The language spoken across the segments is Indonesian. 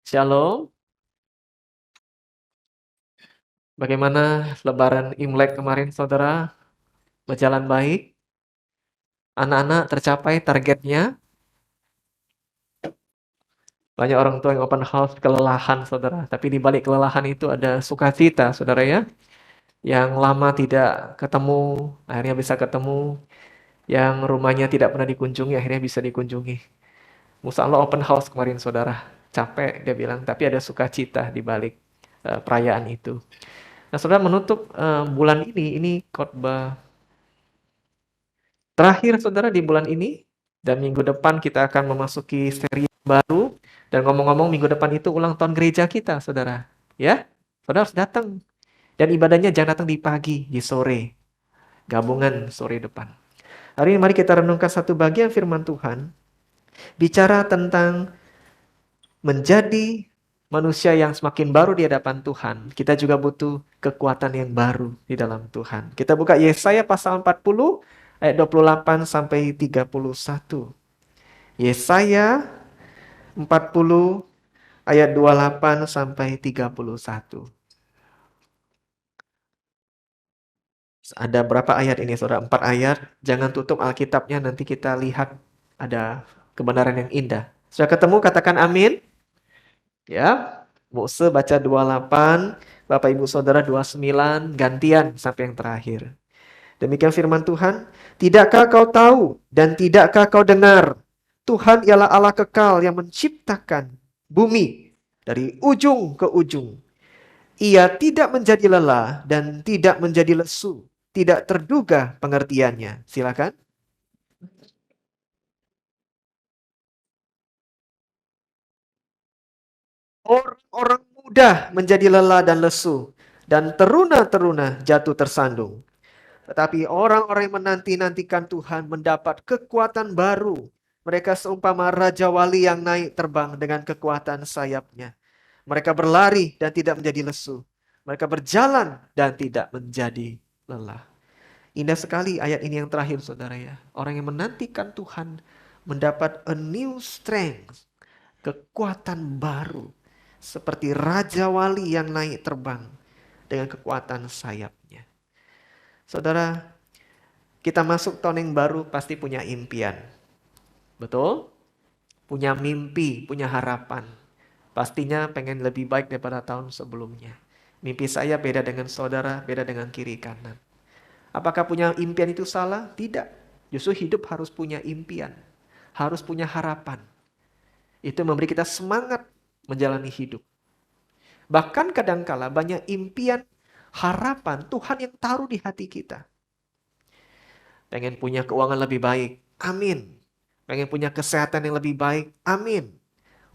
Shalom, bagaimana lebaran Imlek kemarin saudara? Berjalan baik? Anak-anak tercapai targetnya? Banyak orang tua yang open house kelelahan saudara, tapi di balik kelelahan itu ada sukacita saudara ya. Yang lama tidak ketemu, akhirnya bisa ketemu. Yang rumahnya tidak pernah dikunjungi, akhirnya bisa dikunjungi. Musa Allah open house kemarin saudara. Capek dia bilang, tapi ada sukacita di balik perayaan itu. Nah saudara menutup bulan ini khotbah terakhir saudara di bulan ini, dan minggu depan kita akan memasuki seri baru. Dan ngomong-ngomong minggu depan itu ulang tahun gereja kita saudara. Ya, saudara harus datang. Dan ibadahnya jangan datang di pagi, di sore. Gabungan sore depan. Hari ini mari kita renungkan satu bagian firman Tuhan. Bicara tentang menjadi manusia yang semakin baru di hadapan Tuhan. Kita juga butuh kekuatan yang baru di dalam Tuhan. Kita buka Yesaya pasal 40 ayat 28 sampai 31. Yesaya 40 ayat 28 sampai 31. Ada berapa ayat ini saudara? 4 ayat. Jangan tutup Alkitabnya, nanti kita lihat ada kebenaran yang indah. Sudah ketemu? Katakan amin. Ya, Mose baca 28, Bapak Ibu Saudara 29, gantian sampai yang terakhir. Demikian firman Tuhan. Tidakkah kau tahu dan tidakkah kau dengar? Tuhan ialah Allah kekal yang menciptakan bumi dari ujung ke ujung. Ia tidak menjadi lelah dan tidak menjadi lesu. Tidak terduga pengertiannya. Silakan. Orang-orang mudah menjadi lelah dan lesu, dan teruna-teruna jatuh tersandung. Tetapi orang-orang yang menanti-nantikan Tuhan mendapat kekuatan baru. Mereka seumpama Raja Wali yang naik terbang dengan kekuatan sayapnya. Mereka berlari dan tidak menjadi lesu. Mereka berjalan dan tidak menjadi lelah. Indah sekali ayat ini yang terakhir saudara ya. Orang yang menantikan Tuhan mendapat a new strength. Kekuatan baru. Seperti Raja Wali yang naik terbang dengan kekuatan sayapnya. Saudara, kita masuk tahun yang baru pasti punya impian. Betul? Punya mimpi, punya harapan. Pastinya pengen lebih baik daripada tahun sebelumnya. Mimpi saya beda dengan saudara, beda dengan kiri kanan. Apakah punya impian itu salah? Tidak. Justru hidup harus punya impian. Harus punya harapan. Itu memberi kita semangat menjalani hidup. Bahkan kadangkala banyak impian, harapan Tuhan yang taruh di hati kita. Pengen punya keuangan lebih baik. Amin. Pengen punya kesehatan yang lebih baik. Amin.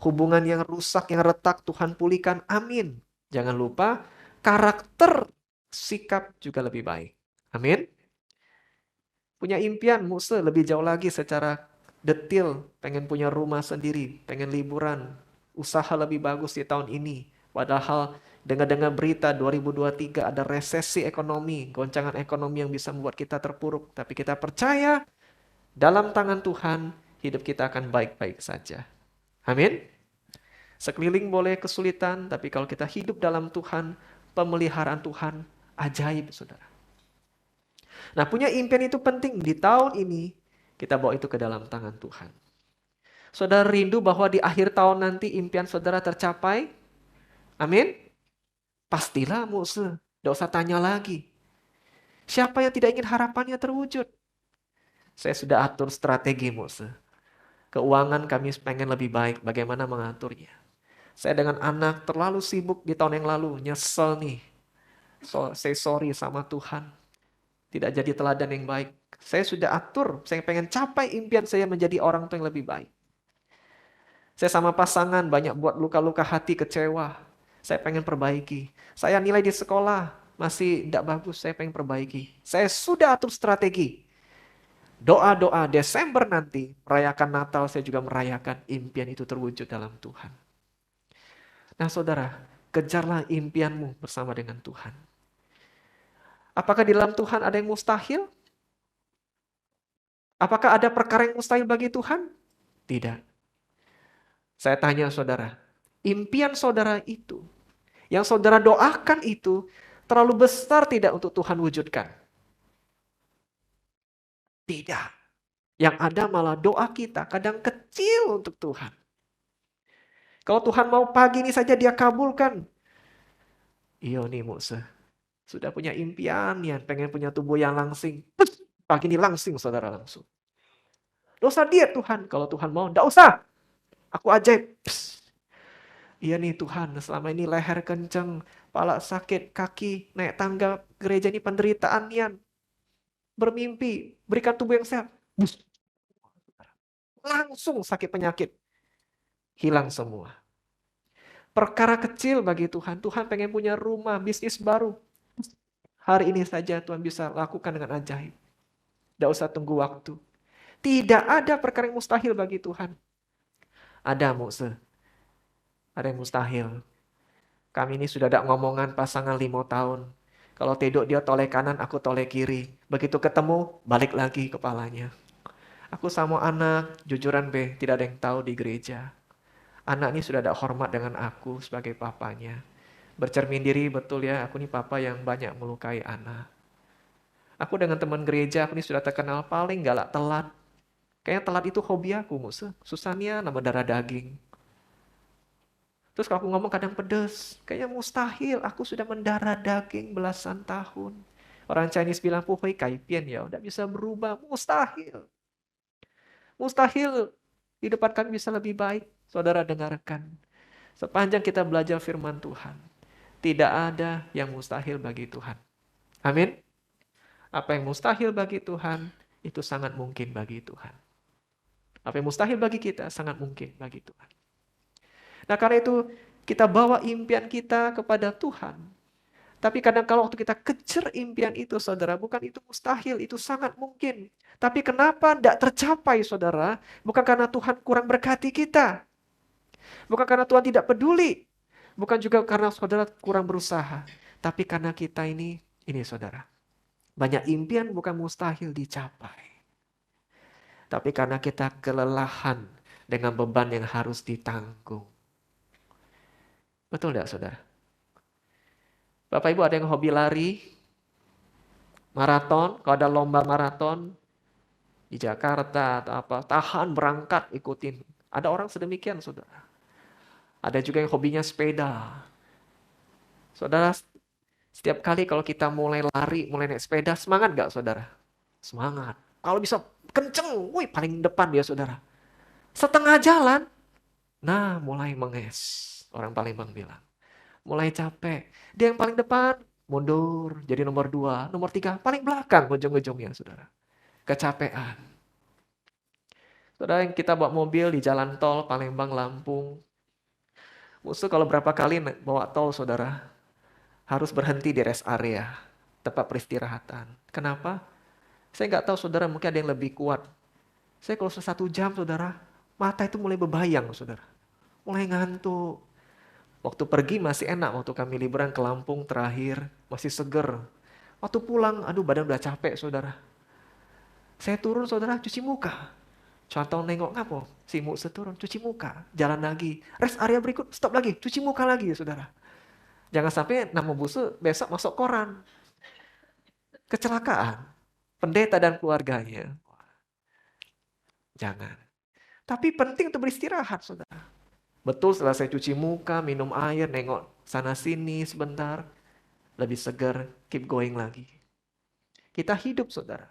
Hubungan yang rusak, yang retak, Tuhan pulihkan. Amin. Jangan lupa, karakter sikap juga lebih baik. Amin. Punya impian, Muse lebih jauh lagi secara detil. Pengen punya rumah sendiri, pengen liburan, usaha lebih bagus di tahun ini. Padahal dengar-dengar berita 2023 ada resesi ekonomi, goncangan ekonomi yang bisa membuat kita terpuruk. Tapi kita percaya dalam tangan Tuhan, hidup kita akan baik-baik saja. Amin. Sekeliling boleh kesulitan, tapi kalau kita hidup dalam Tuhan, pemeliharaan Tuhan ajaib, saudara. Nah, punya impian itu penting. Di tahun ini, kita bawa itu ke dalam tangan Tuhan. Saudara rindu bahwa di akhir tahun nanti impian saudara tercapai? Amin? Pastilah, Muse. Tidak usah tanya lagi. Siapa yang tidak ingin harapannya terwujud? Saya sudah atur strategi, Muse. Keuangan kami pengen lebih baik. Bagaimana mengaturnya? Saya dengan anak terlalu sibuk di tahun yang lalu. Nyesel nih. Say sorry sama Tuhan. Tidak jadi teladan yang baik. Saya sudah atur. Saya pengen capai impian saya menjadi orang tua yang lebih baik. Saya sama pasangan banyak buat luka-luka hati, kecewa. Saya pengen perbaiki. Saya nilai di sekolah masih tidak bagus. Saya pengen perbaiki. Saya sudah atur strategi. Doa-doa Desember nanti, merayakan Natal, saya juga merayakan impian itu terwujud dalam Tuhan. Nah saudara, kejarlah impianmu bersama dengan Tuhan. Apakah di dalam Tuhan ada yang mustahil? Apakah ada perkara yang mustahil bagi Tuhan? Tidak. Saya tanya saudara, Impian saudara itu, yang saudara doakan itu, terlalu besar tidak untuk Tuhan wujudkan? Tidak. Yang ada malah doa kita kadang kecil untuk Tuhan. Kalau Tuhan mau pagi ini saja dia kabulkan. Iya nih Musa, sudah punya impian ya, pengen punya tubuh yang langsing. Pagi ini langsing saudara langsung. Dosa dia Tuhan, kalau Tuhan mau, enggak usah. Aku ajaib. Iya nih Tuhan, selama ini leher kenceng, kepala sakit, kaki, naik tangga gereja ini penderitaan nian. Bermimpi, berikan tubuh yang sehat. Langsung sakit penyakit. Hilang semua. Perkara kecil bagi Tuhan. Tuhan pengen punya rumah, bisnis baru. Hari ini saja Tuhan bisa lakukan dengan ajaib. Tidak usah tunggu waktu. Tidak ada perkara yang mustahil bagi Tuhan. Ada Mose. Ada yang mustahil. Kami ini sudah ada ngomongan pasangan 5 tahun. Kalau Tedo dia toleh kanan, aku toleh kiri. Begitu ketemu, balik lagi kepalanya. Aku sama anak, jujuran be, tidak ada yang tahu di gereja. Anak ini sudah ada hormat dengan aku sebagai papanya. Bercermin diri, betul ya, aku ini papa yang banyak melukai anak. Aku dengan teman gereja, aku ini sudah terkenal paling galak telat. Kayaknya telat itu hobi aku, Musa. Susahnya nama darah daging. Terus kalau aku ngomong kadang pedes. Kayaknya mustahil, aku sudah mendarah daging belasan tahun. Orang Chinese bilang, puhui kaipian ya, udah bisa berubah. Mustahil. Mustahil di depan kami bisa lebih baik. Saudara dengarkan. Sepanjang kita belajar firman Tuhan, tidak ada yang mustahil bagi Tuhan. Amin. Apa yang mustahil bagi Tuhan, itu sangat mungkin bagi Tuhan. Apa yang mustahil bagi kita, sangat mungkin bagi Tuhan. Nah karena itu, kita bawa impian kita kepada Tuhan. Tapi kadang kalau waktu kita kejar impian itu, saudara, bukan itu mustahil, itu sangat mungkin. Tapi kenapa tidak tercapai, saudara? Bukan karena Tuhan kurang berkati kita. Bukan karena Tuhan tidak peduli. Bukan juga karena saudara kurang berusaha. Tapi karena kita ini saudara. Banyak impian bukan mustahil dicapai. Tapi karena kita kelelahan dengan beban yang harus ditanggung. Betul tidak saudara? Bapak Ibu ada yang hobi lari, maraton, kalau ada lomba maraton di Jakarta atau apa, tahan berangkat ikutin. Ada orang sedemikian saudara. Ada juga yang hobinya sepeda. Saudara, setiap kali kalau kita mulai lari, mulai naik sepeda, semangat gak saudara? Semangat. Kalau bisa kenceng, wih paling depan dia saudara. Setengah jalan, nah mulai menges. Orang Palembang bilang. Mulai capek. Dia yang paling depan, mundur. Jadi nomor 2, nomor 3, paling belakang ujung-ujungnya saudara. Kecapean. Saudara yang kita bawa mobil di jalan tol Palembang, Lampung. Musuh kalau berapa kali bawa tol saudara, harus berhenti di rest area. Tempat peristirahatan. Kenapa? Saya nggak tahu saudara, mungkin ada yang lebih kuat. Saya kalau 1 jam saudara, mata itu mulai bebayang saudara. Mulai ngantuk. Waktu pergi masih enak, waktu kami liburan ke Lampung terakhir, masih seger. Waktu pulang, aduh badan udah capek saudara. Saya turun saudara, cuci muka. Contoh nengok ngapo, simuk seturun, cuci muka. Jalan lagi, rest area berikut, stop lagi, cuci muka lagi saudara. Jangan sampai nama busuk besok masuk koran. Kecelakaan. Pendeta dan keluarganya. Jangan. Tapi penting untuk beristirahat saudara. Betul setelah saya cuci muka, minum air, nengok sana sini sebentar. Lebih segar, keep going lagi. Kita hidup saudara.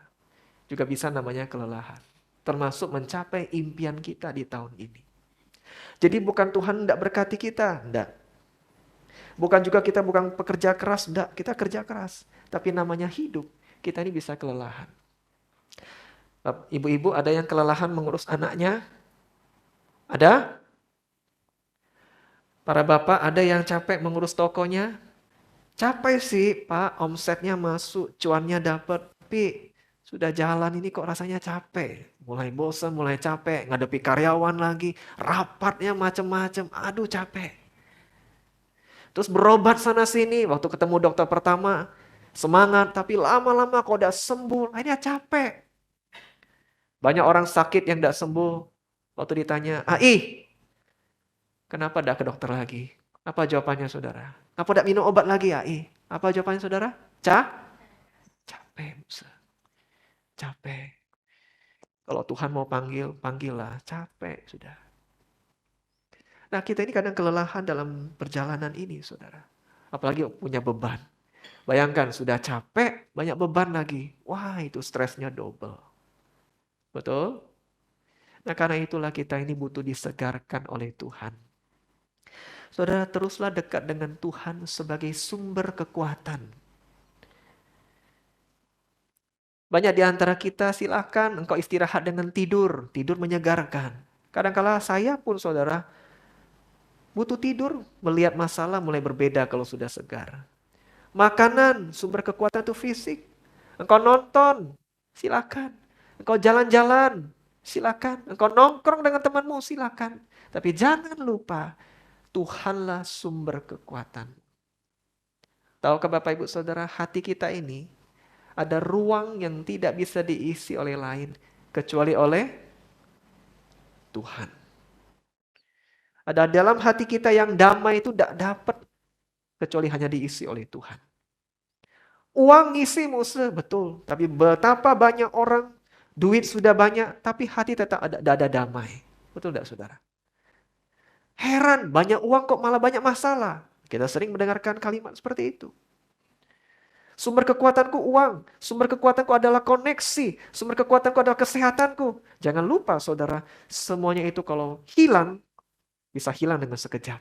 Juga bisa namanya kelelahan. Termasuk mencapai impian kita di tahun ini. Jadi bukan Tuhan tidak berkati kita, tidak. Bukan juga kita bukan pekerja keras, tidak. Kita kerja keras. Tapi namanya hidup, kita ini bisa kelelahan. Ibu-ibu ada yang kelelahan mengurus anaknya? Ada? Para bapak ada yang capek mengurus tokonya? Capek sih Pak, omsetnya masuk, cuannya dapat, tapi sudah jalan ini kok rasanya capek. Mulai bosan, mulai capek, ngadepi karyawan lagi, rapatnya macem-macem, aduh capek. Terus berobat sana sini, waktu ketemu dokter pertama, semangat, tapi lama-lama kok udah sembuh, akhirnya capek. Banyak orang sakit yang tidak sembuh, waktu ditanya, Kenapa tidak ke dokter lagi? Apa jawabannya saudara? Kenapa tidak minum obat lagi ya? Apa jawabannya saudara? Capek, Musa. Capek. Kalau Tuhan mau panggil, panggillah. Capek sudah. Nah, kita ini kadang kelelahan dalam perjalanan ini, saudara. Apalagi punya beban. Bayangkan, sudah capek, banyak beban lagi. Wah, itu stresnya double. Betul? Nah, karena itulah kita ini butuh disegarkan oleh Tuhan. Saudara, teruslah dekat dengan Tuhan sebagai sumber kekuatan. Banyak di antara kita silakan engkau istirahat dengan tidur. Tidur menyegarkan. Kadangkala saya pun saudara butuh tidur. Melihat masalah mulai berbeda kalau sudah segar. Makanan, sumber kekuatan itu fisik. Engkau nonton, silakan. Engkau jalan-jalan, silakan. Engkau nongkrong dengan temanmu, silakan. Tapi jangan lupa, Tuhanlah sumber kekuatan. Tahukah Bapak Ibu Saudara, hati kita ini ada ruang yang tidak bisa diisi oleh lain kecuali oleh Tuhan. Ada dalam hati kita yang damai itu tidak dapat kecuali hanya diisi oleh Tuhan. Uang ngisi Musa, betul. Tapi betapa banyak orang, duit sudah banyak, tapi hati tetap ada damai. Betul tidak saudara? Heran, banyak uang kok malah banyak masalah. Kita sering mendengarkan kalimat seperti itu. Sumber kekuatanku uang, sumber kekuatanku adalah koneksi, sumber kekuatanku adalah kesehatanku. Jangan lupa saudara, semuanya itu kalau hilang, bisa hilang dengan sekejap.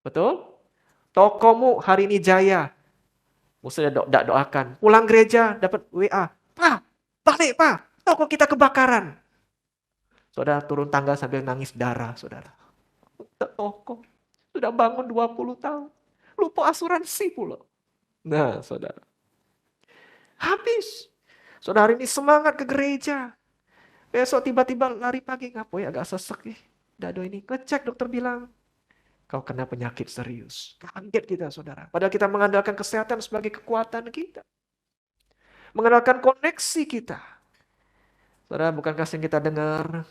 Betul? Tokomu hari ini jaya, Musa doakan. Pulang gereja dapat WA. Pak, balik Pak. Toko kita kebakaran. Saudara turun tangga sambil nangis darah, saudara. Toko. Sudah bangun 20 tahun. Lupa asuransi pula. Nah, saudara. Habis. Saudara ini semangat ke gereja. Besok tiba-tiba lari pagi. Ngapain agak sesek nih. Dado ini. Ngecek dokter bilang. Kau kena penyakit serius. Kaget kita saudara. Padahal kita mengandalkan kesehatan sebagai kekuatan kita. Mengandalkan koneksi kita. Saudara, bukankah yang kita dengar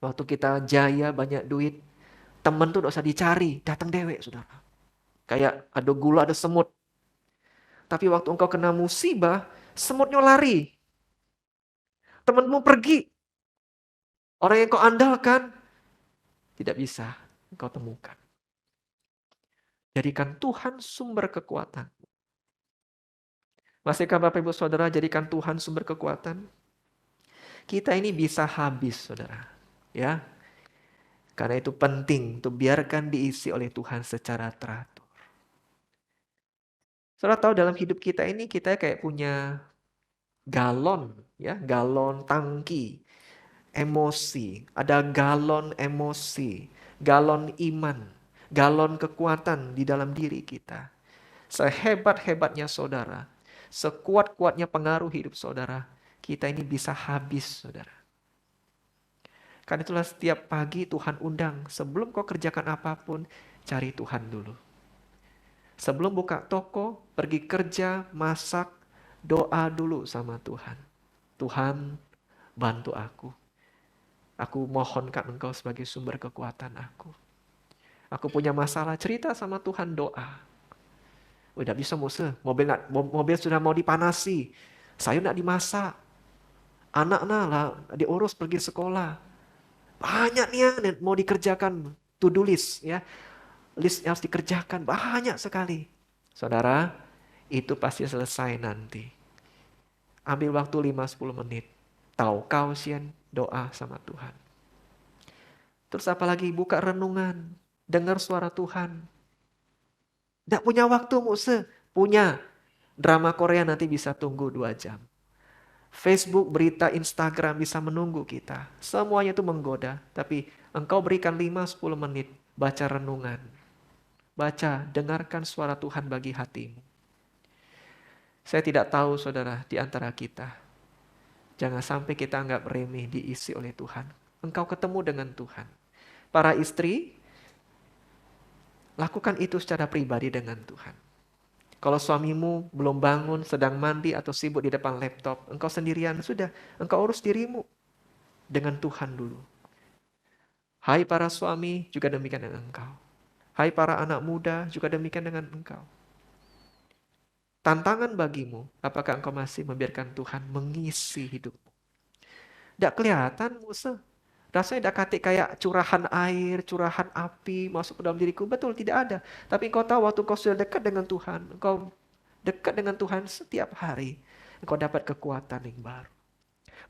waktu kita jaya banyak duit, temen tuh gak usah dicari, datang dewek saudara. Kayak ada gula, ada semut. Tapi waktu engkau kena musibah, semutnya lari. Temenmu pergi. Orang yang kau andalkan, tidak bisa engkau temukan. Jadikan Tuhan sumber kekuatan. Masihkah Bapak Ibu Saudara jadikan Tuhan sumber kekuatan? Kita ini bisa habis saudara. Ya, karena itu penting untuk biarkan diisi oleh Tuhan secara teratur. Saudara tahu dalam hidup kita ini kita kayak punya galon, ya, galon tangki emosi, ada galon emosi, galon iman, galon kekuatan di dalam diri kita. Sehebat-hebatnya saudara, sekuat-kuatnya pengaruh hidup saudara, kita ini bisa habis saudara. Karena itulah setiap pagi Tuhan undang, sebelum kau kerjakan apapun, cari Tuhan dulu. Sebelum buka toko, pergi kerja, masak, doa dulu sama Tuhan. Tuhan, bantu aku. Aku mohonkan Engkau sebagai sumber kekuatan aku. Aku punya masalah, cerita sama Tuhan, doa. Udah bisa Musa, mobil sudah mau dipanasi. Sayur nak dimasak. Anak lah diurus pergi sekolah. Banyak nih yang mau dikerjakan, to-do list ya. List yang harus dikerjakan banyak sekali. Saudara, itu pasti selesai nanti. Ambil waktu 5-10 menit. Tahu kau sian doa sama Tuhan. Terus apalagi buka renungan, dengar suara Tuhan. Tidak punya waktu Musa, punya. Drama Korea nanti bisa tunggu 2 jam. Facebook, berita, Instagram bisa menunggu kita. Semuanya itu menggoda. Tapi engkau berikan 5-10 menit. Baca renungan. Baca, dengarkan suara Tuhan bagi hatimu. Saya tidak tahu saudara di antara kita. Jangan sampai kita anggap remeh diisi oleh Tuhan. Engkau ketemu dengan Tuhan. Para istri, lakukan itu secara pribadi dengan Tuhan. Kalau suamimu belum bangun, sedang mandi atau sibuk di depan laptop, engkau sendirian, sudah, engkau urus dirimu dengan Tuhan dulu. Hai para suami, juga demikian dengan engkau. Hai para anak muda, juga demikian dengan engkau. Tantangan bagimu, apakah engkau masih membiarkan Tuhan mengisi hidupmu? Tidak kelihatan, Musa. Rasanya tidak kayak curahan air, curahan api masuk ke dalam diriku. Betul, tidak ada. Tapi engkau tahu waktu engkau sudah dekat dengan Tuhan, engkau dekat dengan Tuhan setiap hari, engkau dapat kekuatan yang baru.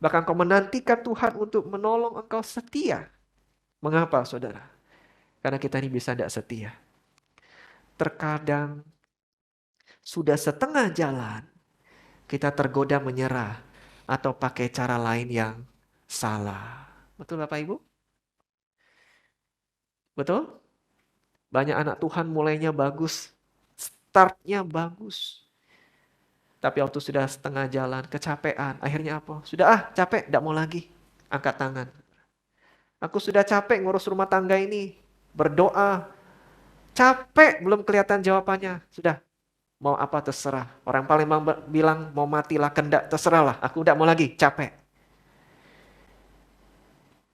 Bahkan engkau menantikan Tuhan untuk menolong engkau setia. Mengapa, saudara? Karena kita ini bisa tidak setia. Terkadang sudah setengah jalan, kita tergoda menyerah atau pakai cara lain yang salah. Betul Bapak Ibu? Betul? Banyak anak Tuhan mulainya bagus, startnya bagus. Tapi waktu sudah setengah jalan, kecapean, akhirnya apa? Sudah capek, tidak mau lagi. Angkat tangan. Aku sudah capek ngurus rumah tangga ini. Berdoa. Capek, belum kelihatan jawabannya. Sudah, mau apa terserah. Orang paling bilang mau matilah kendak, terserahlah. Aku tidak mau lagi, capek.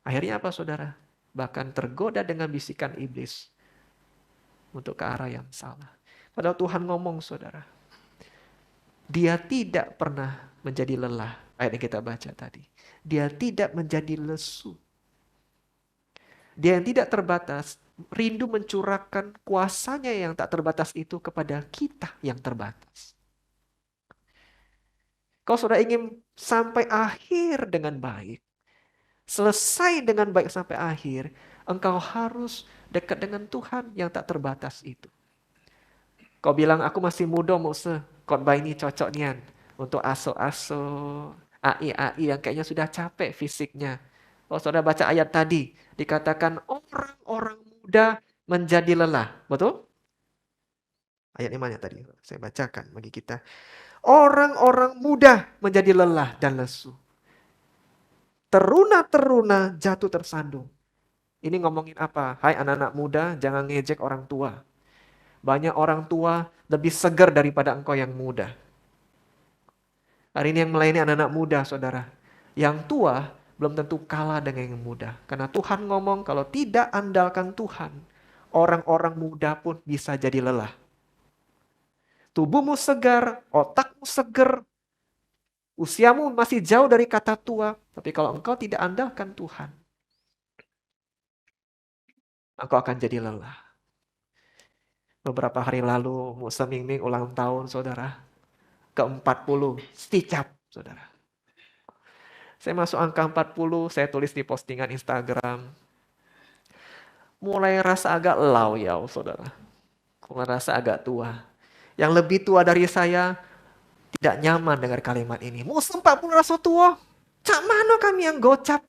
Akhirnya apa saudara? Bahkan tergoda dengan bisikan iblis. Untuk ke arah yang salah. Padahal Tuhan ngomong saudara. Dia tidak pernah menjadi lelah. Ayat yang kita baca tadi. Dia tidak menjadi lesu. Dia yang tidak terbatas. Rindu mencurahkan kuasanya yang tak terbatas itu kepada kita yang terbatas. Kalau saudara ingin sampai akhir dengan baik. Selesai dengan baik sampai akhir. Engkau harus dekat dengan Tuhan yang tak terbatas itu. Kau bilang aku masih muda Musa. Khotbah ini cocok nian untuk aso-aso, AI yang kayaknya sudah capek fisiknya. Kalau saudara baca ayat tadi, dikatakan orang-orang muda menjadi lelah. Betul? Ayat mana tadi? Saya bacakan bagi kita. Orang-orang muda menjadi lelah dan lesu. Teruna-teruna jatuh tersandung. Ini ngomongin apa? Hai anak-anak muda, jangan ngejek orang tua. Banyak orang tua lebih segar daripada engkau yang muda. Hari ini yang melayani anak-anak muda, saudara. Yang tua belum tentu kalah dengan yang muda. Karena Tuhan ngomong kalau tidak andalkan Tuhan, orang-orang muda pun bisa jadi lelah. Tubuhmu segar, otakmu segar, usiamu masih jauh dari kata tua. Tapi kalau engkau tidak andalkan Tuhan, engkau akan jadi lelah. Beberapa hari lalu, Musa Mingming ulang tahun, saudara. Ke-40, sticap, saudara. Saya masuk angka 40, saya tulis di postingan Instagram. Mulai rasa agak lau ya, saudara. Mulai rasa agak tua. Yang lebih tua dari saya tidak nyaman dengar kalimat ini. Musa 40 rasa tua. Cak mana kami yang gocap?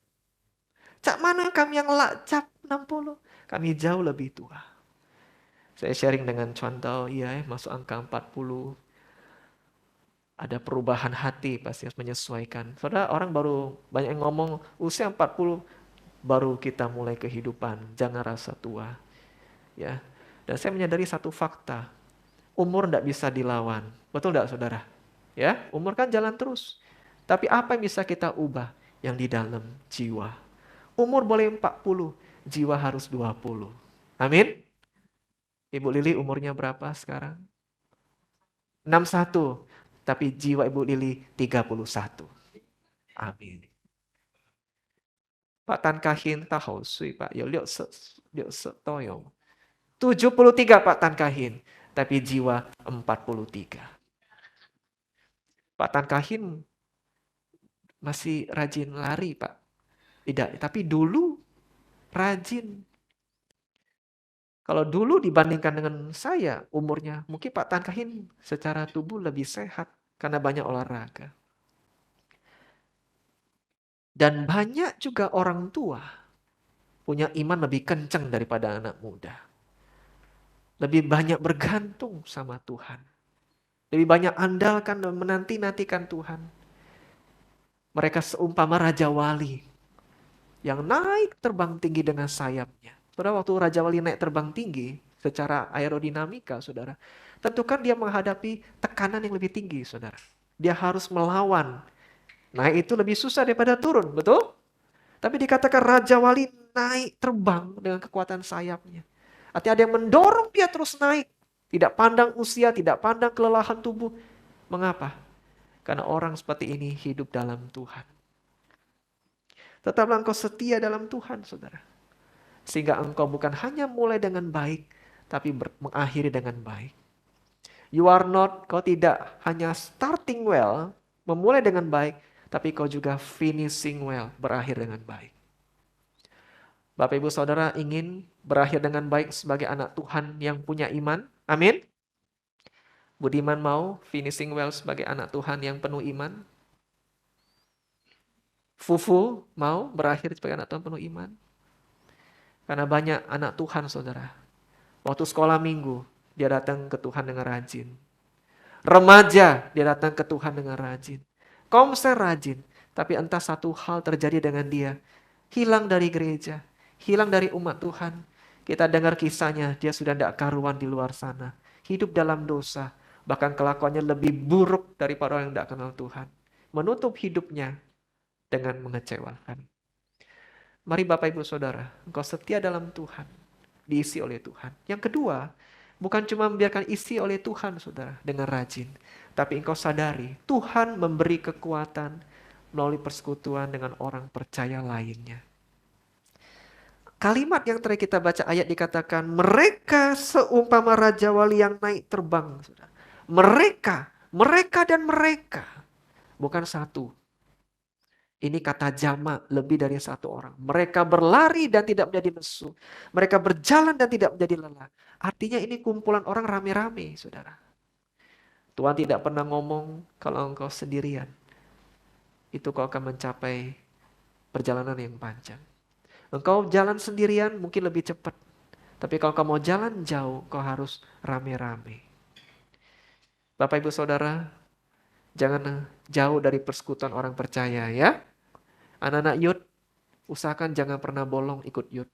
Cak mana kami yang lakcap 60? Kami jauh lebih tua. Saya sharing dengan contoh, masuk angka 40. Ada perubahan hati, pasti harus menyesuaikan. Saudara, orang baru banyak yang ngomong, usia 40 baru kita mulai kehidupan. Jangan rasa tua. Ya. Dan saya menyadari satu fakta. Umur tidak bisa dilawan. Betul tidak saudara? Ya, umur kan jalan terus. Tapi apa yang bisa kita ubah? Yang di dalam jiwa. Umur boleh 40, jiwa harus 20. Amin. Ibu Lili umurnya berapa sekarang? 61. Tapi jiwa Ibu Lili 31. Amin. Pak Tan Kahin tahu sui Pak. Yo 63 Pak Tan Kahin. Tapi jiwa 43. Pak Tan Kahin masih rajin lari Pak. Tidak, tapi dulu rajin. Kalau dulu dibandingkan dengan saya umurnya, mungkin Pak Tan Kahin secara tubuh lebih sehat karena banyak olahraga. Dan banyak juga orang tua punya iman lebih kencang daripada anak muda. Lebih banyak bergantung sama Tuhan. Lebih banyak andalkan dan menanti-nantikan Tuhan. Mereka seumpama Raja Wali yang naik terbang tinggi dengan sayapnya. Saudara, waktu Raja Wali naik terbang tinggi secara aerodinamika, saudara, tentu kan dia menghadapi tekanan yang lebih tinggi, saudara. Dia harus melawan. Naik itu lebih susah daripada turun, betul? Tapi dikatakan Raja Wali naik terbang dengan kekuatan sayapnya. Artinya ada yang mendorong dia terus naik. Tidak pandang usia, tidak pandang kelelahan tubuh. Mengapa? Karena orang seperti ini hidup dalam Tuhan. Tetaplah engkau setia dalam Tuhan, saudara. Sehingga engkau bukan hanya mulai dengan baik, tapi mengakhiri dengan baik. You are not, kau tidak hanya starting well, memulai dengan baik, tapi kau juga finishing well, berakhir dengan baik. Bapak Ibu Saudara ingin berakhir dengan baik sebagai anak Tuhan yang punya iman? Amin. Budiman mau finishing well sebagai anak Tuhan yang penuh iman? Fufu mau berakhir sebagai anak Tuhan penuh iman? Karena banyak anak Tuhan, saudara. Waktu sekolah minggu, dia datang ke Tuhan dengan rajin. Remaja, dia datang ke Tuhan dengan rajin. Komsel rajin. Tapi entah satu hal terjadi dengan dia. Hilang dari gereja. Hilang dari umat Tuhan. Kita dengar kisahnya, dia sudah tidak karuan di luar sana. Hidup dalam dosa. Bahkan kelakuannya lebih buruk daripada orang yang tidak kenal Tuhan. Menutup hidupnya dengan mengecewakan. Mari Bapak Ibu Saudara, engkau setia dalam Tuhan, diisi oleh Tuhan. Yang kedua, bukan cuma membiarkan isi oleh Tuhan, saudara, dengan rajin. Tapi engkau sadari, Tuhan memberi kekuatan melalui persekutuan dengan orang percaya lainnya. Kalimat yang terakhir kita baca ayat dikatakan, mereka seumpama Raja Wali yang naik terbang. Saudara. Mereka dan mereka. Bukan satu. Ini kata jamak, lebih dari satu orang. Mereka berlari dan tidak menjadi lesu. Mereka berjalan dan tidak menjadi lelah. Artinya ini kumpulan orang rame-rame, saudara. Tuhan tidak pernah ngomong kalau engkau sendirian. Itu kau akan mencapai perjalanan yang panjang. Engkau jalan sendirian mungkin lebih cepat. Tapi kalau kau mau jalan jauh, kau harus rame-rame. Bapak Ibu Saudara, jangan jauh dari persekutuan orang percaya ya. Anak-anak youth, usahakan jangan pernah bolong ikut youth.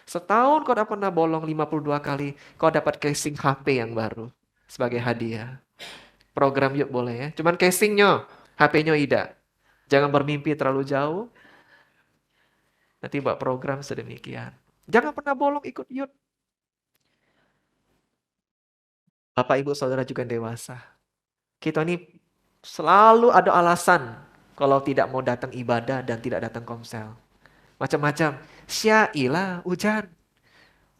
Setahun kau udah pernah bolong 52 kali, kau dapat casing HP yang baru sebagai hadiah. Program youth boleh ya, cuman casingnya, HP-nya tidak. Jangan bermimpi terlalu jauh, nanti buat program sedemikian. Jangan pernah bolong ikut youth. Bapak Ibu Saudara juga dewasa. Kita ini selalu ada alasan kalau tidak mau datang ibadah dan tidak datang komsel. Macam-macam. Syailah hujan.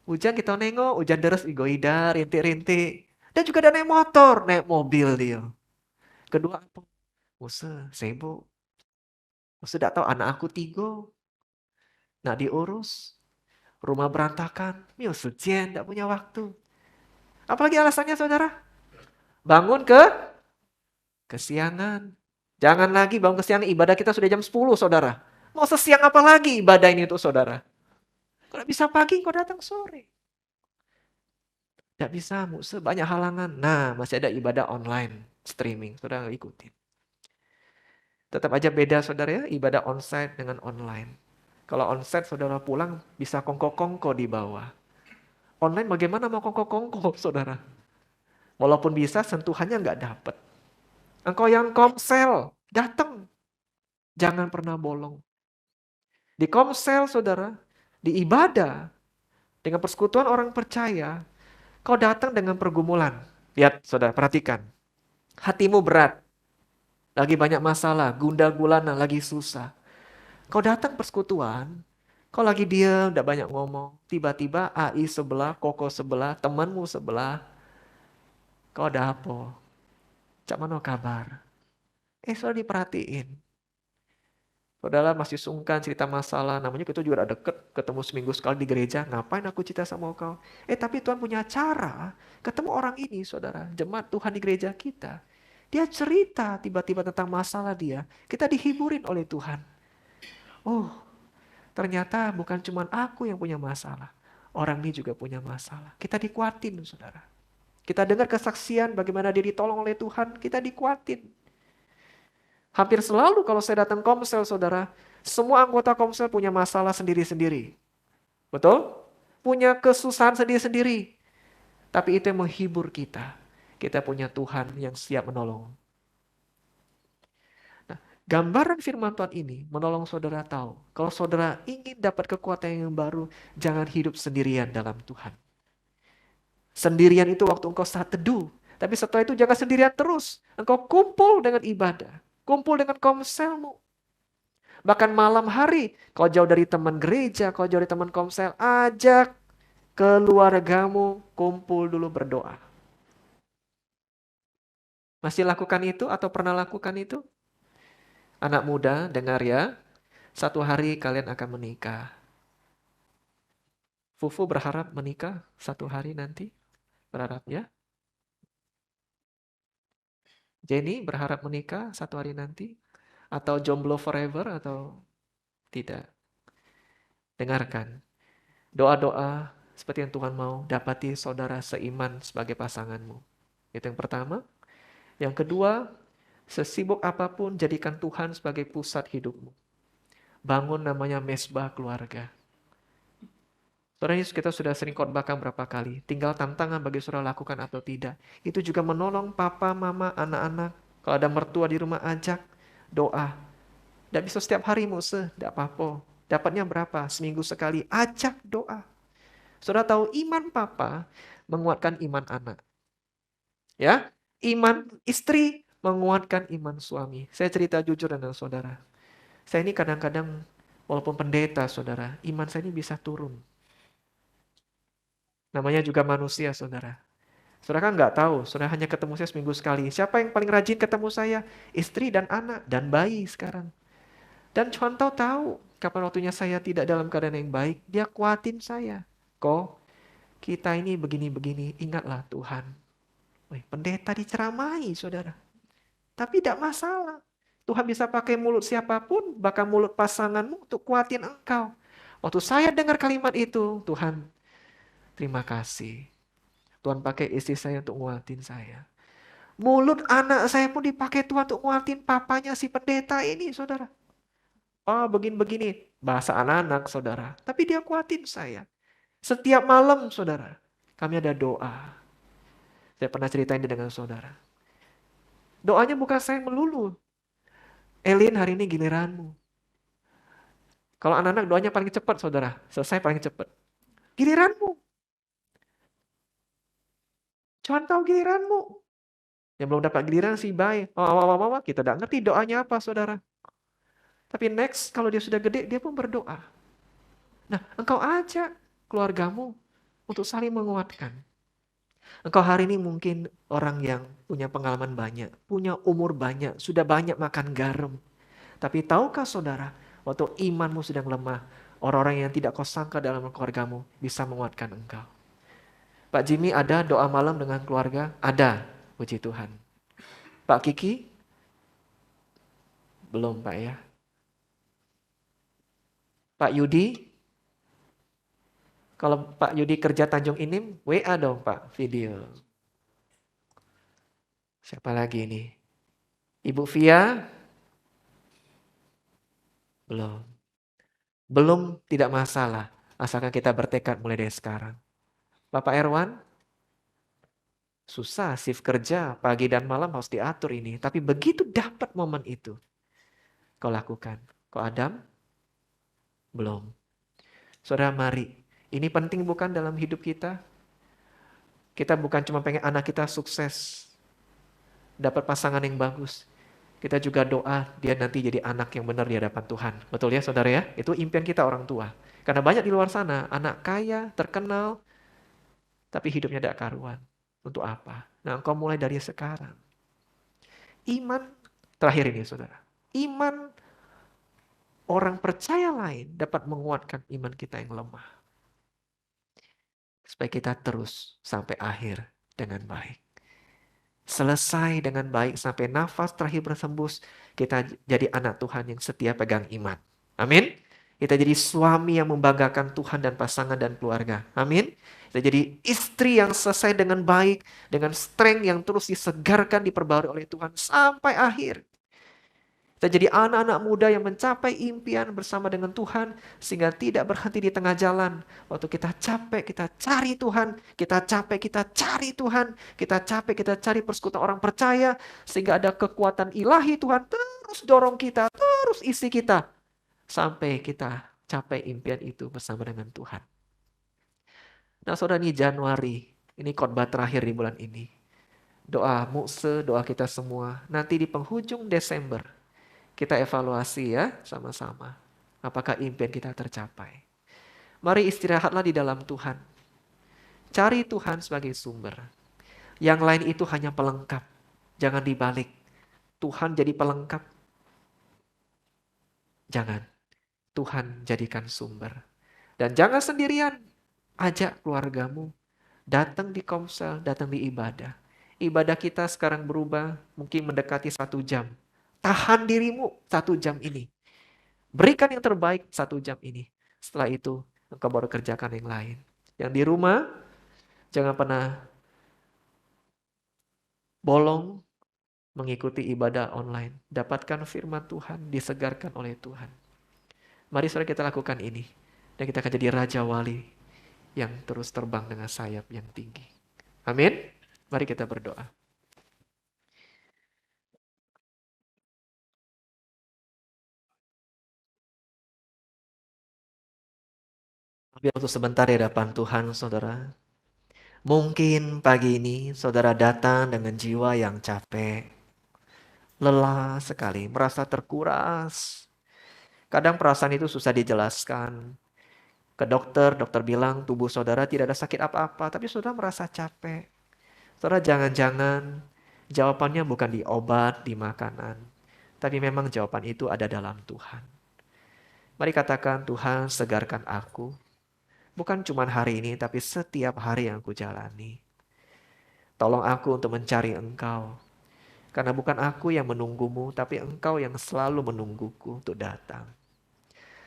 Hujan kita nengok, hujan deras igoida, rintik-rintik. Dan juga ada naik motor, naik mobil dia. Kedua apa? Musa, sibuk. Musa tidak tahu anak aku 3. Nak diurus. Rumah berantakan. Mio sucian, tidak punya waktu. Apalagi alasannya saudara? Bangun kesiangan. Jangan lagi bangun kesiangan, ibadah kita sudah jam 10 saudara. Mau sesiang apa lagi ibadah ini untuk saudara? Kalau bisa pagi, kau datang sore. Tidak bisa, Musa, banyak halangan. Nah, masih ada ibadah online, streaming. Saudara ikutin. Tetap aja beda saudara ya, ibadah onsite dengan online. Kalau onsite saudara pulang bisa kongko-kongko di bawah. Online bagaimana mau kongko-kongko saudara? Walaupun bisa sentuhannya nggak dapet. Engkau yang komsel, datang. Jangan pernah bolong. Di komsel saudara, di ibadah, dengan persekutuan orang percaya, kau datang dengan pergumulan. Lihat saudara, perhatikan. Hatimu berat. Lagi banyak masalah, gundah gulana, lagi susah. Kau datang persekutuan, kau lagi diam, udah banyak ngomong. Tiba-tiba AI sebelah, Koko sebelah, temanmu sebelah. Kau ada apa? Cak mana kabar? Saudara diperhatiin. Saudara masih sungkan cerita masalah, namanya kita juga ada deket, ketemu seminggu sekali di gereja, ngapain aku cerita sama kau? Tapi Tuhan punya cara, ketemu orang ini saudara, jemaat Tuhan di gereja kita. Dia cerita tiba-tiba tentang masalah dia, kita dihiburin oleh Tuhan. Oh, ternyata bukan cuma aku yang punya masalah. Orang ini juga punya masalah. Kita dikuatin, saudara. Kita dengar kesaksian bagaimana dia ditolong oleh Tuhan, kita dikuatin. Hampir selalu kalau saya datang komsel, saudara, semua anggota komsel punya masalah sendiri-sendiri. Betul? Punya kesusahan sendiri-sendiri. Tapi itu yang menghibur kita. Kita punya Tuhan yang siap menolong. Nah, Gambaran firman Tuhan ini menolong saudara tahu, kalau saudara ingin dapat kekuatan yang baru, jangan hidup sendirian dalam Tuhan. Sendirian itu waktu engkau saat teduh, tapi setelah itu jangan sendirian terus. Engkau kumpul dengan ibadah, kumpul dengan komselmu. Bahkan malam hari, kau jauh dari teman gereja, kau jauh dari teman komsel, ajak keluargamu kumpul dulu berdoa. Masih lakukan itu atau pernah lakukan itu? Anak muda, dengar ya, satu hari kalian akan menikah. Fufu berharap menikah satu hari nanti? Berharap ya? Jenny berharap menikah satu hari nanti? Atau jomblo forever atau tidak? Dengarkan. Doa-doa seperti yang Tuhan mau, dapati saudara seiman sebagai pasanganmu. Itu yang pertama. Yang kedua, sesibuk apapun jadikan Tuhan sebagai pusat hidupmu. Bangun namanya mesbah keluarga. Saudara Yesus, kita sudah sering khotbahkan berapa kali. Tinggal tantangan bagi saudara lakukan atau tidak. Itu juga menolong papa, mama, anak-anak. Kalau ada mertua di rumah, ajak doa. Tidak bisa setiap hari Muse, tidak apa-apa. Dapatnya berapa? Seminggu sekali. Ajak doa. Saudara tahu iman papa menguatkan iman anak. Ya, iman istri menguatkan iman suami. Saya cerita jujur dengan saudara. Saya ini kadang-kadang walaupun pendeta saudara, iman saya ini bisa turun. Namanya juga manusia saudara. Saudara kan nggak tahu, saudara hanya ketemu saya seminggu sekali. Siapa yang paling rajin ketemu saya? Istri dan anak dan bayi sekarang. Dan contoh tahu kapan waktunya saya tidak dalam keadaan yang baik, dia kuatin saya. Kok kita ini begini-begini, ingatlah Tuhan. Wih, pendeta diceramai saudara. Tapi tidak masalah. Tuhan bisa pakai mulut siapapun, bahkan mulut pasanganmu untuk kuatin engkau. Waktu saya dengar kalimat itu, Tuhan, terima kasih. Tuhan pakai istri saya untuk nguatin saya. Mulut anak saya pun dipakai Tuhan untuk nguatin papanya si pendeta ini, saudara. Oh, begini-begini. Bahasa anak-anak, saudara. Tapi dia kuatin saya. Setiap malam, saudara, kami ada doa. Saya pernah ceritain ini dengan saudara. Doanya bukan saya melulu. Elin, hari ini giliranmu. Kalau anak-anak doanya paling cepat, saudara. Selesai paling cepat. Giliranmu. Contoh giliranmu. Yang belum dapat giliran sih baik. Oh, kita tidak ngerti doanya apa, saudara. Tapi next, kalau dia sudah gede, dia pun berdoa. Nah, engkau ajak keluargamu untuk saling menguatkan. Engkau hari ini mungkin orang yang punya pengalaman banyak, punya umur banyak, sudah banyak makan garam. Tapi tahukah saudara, waktu imanmu sedang lemah, orang-orang yang tidak kau sangka dalam keluargamu bisa menguatkan engkau. Pak Jimmy ada doa malam dengan keluarga? Ada, puji Tuhan. Pak Kiki? Belum Pak ya. Pak Yudi? Kalau Pak Yudi kerja Tanjung Inim, WA dong Pak, video. Siapa lagi ini? Ibu Via? Belum. Belum, tidak masalah. Asalkan kita bertekad mulai dari sekarang. Bapak Erwan? Susah, shift kerja, pagi dan malam harus diatur ini. Tapi begitu dapat momen itu, kau lakukan. Kau Adam? Belum. Saudara mari, ini penting bukan dalam hidup kita? Kita bukan cuma pengen anak kita sukses, dapat pasangan yang bagus. Kita juga doa dia nanti jadi anak yang benar di hadapan Tuhan. Betul ya saudara ya? Itu impian kita orang tua. Karena banyak di luar sana, anak kaya, terkenal, tapi hidupnya tidak karuan. Untuk apa? Nah, engkau mulai dari sekarang. Iman, terakhir ini saudara. Iman orang percaya lain dapat menguatkan iman kita yang lemah. Supaya kita terus sampai akhir dengan baik. Selesai dengan baik sampai nafas terakhir bersembus, kita jadi anak Tuhan yang setia pegang iman. Amin. Kita jadi suami yang membanggakan Tuhan dan pasangan dan keluarga. Amin. Kita jadi istri yang selesai dengan baik, dengan strength yang terus disegarkan, diperbarui oleh Tuhan sampai akhir. Kita jadi anak-anak muda yang mencapai impian bersama dengan Tuhan sehingga tidak berhenti di tengah jalan. Waktu kita capek, kita cari Tuhan. Kita capek, kita cari Tuhan. Kita capek, kita cari persekutuan orang percaya sehingga ada kekuatan ilahi Tuhan terus terus dorong kita, terus isi kita. Sampai kita capai impian itu bersama dengan Tuhan. Nah saudara, ini Januari, ini khotbah terakhir di bulan ini. Doa mukse, doa kita semua. Nanti di penghujung Desember, kita evaluasi ya sama-sama. Apakah impian kita tercapai. Mari istirahatlah di dalam Tuhan. Cari Tuhan sebagai sumber. Yang lain itu hanya pelengkap. Jangan dibalik. Tuhan jadi pelengkap. Jangan. Tuhan jadikan sumber. Dan jangan sendirian. Ajak keluargamu. Datang di komsel, datang di ibadah. Ibadah kita sekarang berubah, mungkin mendekati 1 jam. Tahan dirimu 1 jam ini. Berikan yang terbaik 1 jam ini. Setelah itu, engkau baru kerjakan yang lain. Yang di rumah, jangan pernah bolong mengikuti ibadah online. Dapatkan firman Tuhan, disegarkan oleh Tuhan. Mari saudara kita lakukan ini. Dan kita akan jadi Raja Wali yang terus terbang dengan sayap yang tinggi. Amin. Mari kita berdoa. Biar untuk sebentar di hadapan Tuhan, saudara. Mungkin pagi ini saudara datang dengan jiwa yang capek, lelah sekali, merasa terkuras. Kadang perasaan itu susah dijelaskan. Ke dokter, dokter bilang tubuh saudara tidak ada sakit apa-apa, tapi saudara merasa capek. Saudara jangan-jangan jawabannya bukan di obat, di makanan, tapi memang jawaban itu ada dalam Tuhan. Mari katakan, Tuhan segarkan aku. Bukan cuma hari ini, tapi setiap hari yang aku jalani. Tolong aku untuk mencari Engkau. Karena bukan aku yang menunggumu, tapi Engkau yang selalu menungguku untuk datang.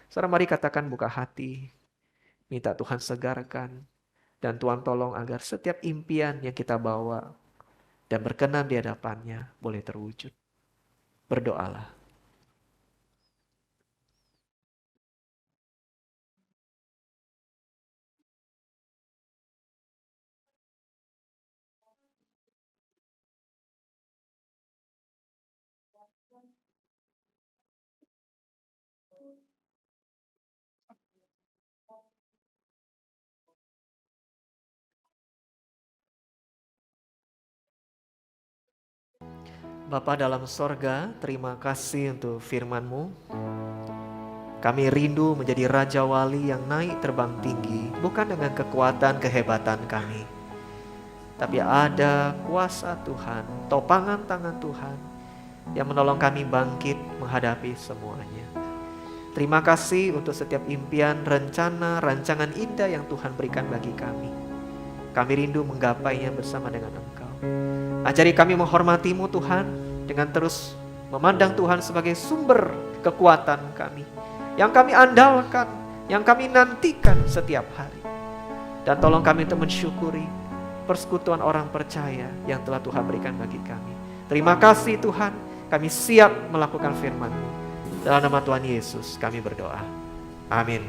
Saudara mari katakan buka hati. Minta Tuhan segarkan. Dan Tuhan tolong agar setiap impian yang kita bawa dan berkenan di hadapannya boleh terwujud. Berdoalah. Bapa dalam sorga, terima kasih untuk firman-Mu. Kami rindu menjadi Raja Wali yang naik terbang tinggi, bukan dengan kekuatan kehebatan kami, tapi ada kuasa Tuhan, topangan tangan Tuhan yang menolong kami bangkit menghadapi semuanya. Terima kasih untuk setiap impian, rencana, rancangan indah yang Tuhan berikan bagi kami. Kami rindu menggapainya bersama dengan Engkau. Ajari kami menghormati-Mu Tuhan, dengan terus memandang Tuhan sebagai sumber kekuatan kami, yang kami andalkan, yang kami nantikan setiap hari. Dan tolong kami untuk mensyukuri persekutuan orang percaya yang telah Tuhan berikan bagi kami. Terima kasih Tuhan, kami siap melakukan firman-Mu. Dalam nama Tuhan Yesus kami berdoa. Amin.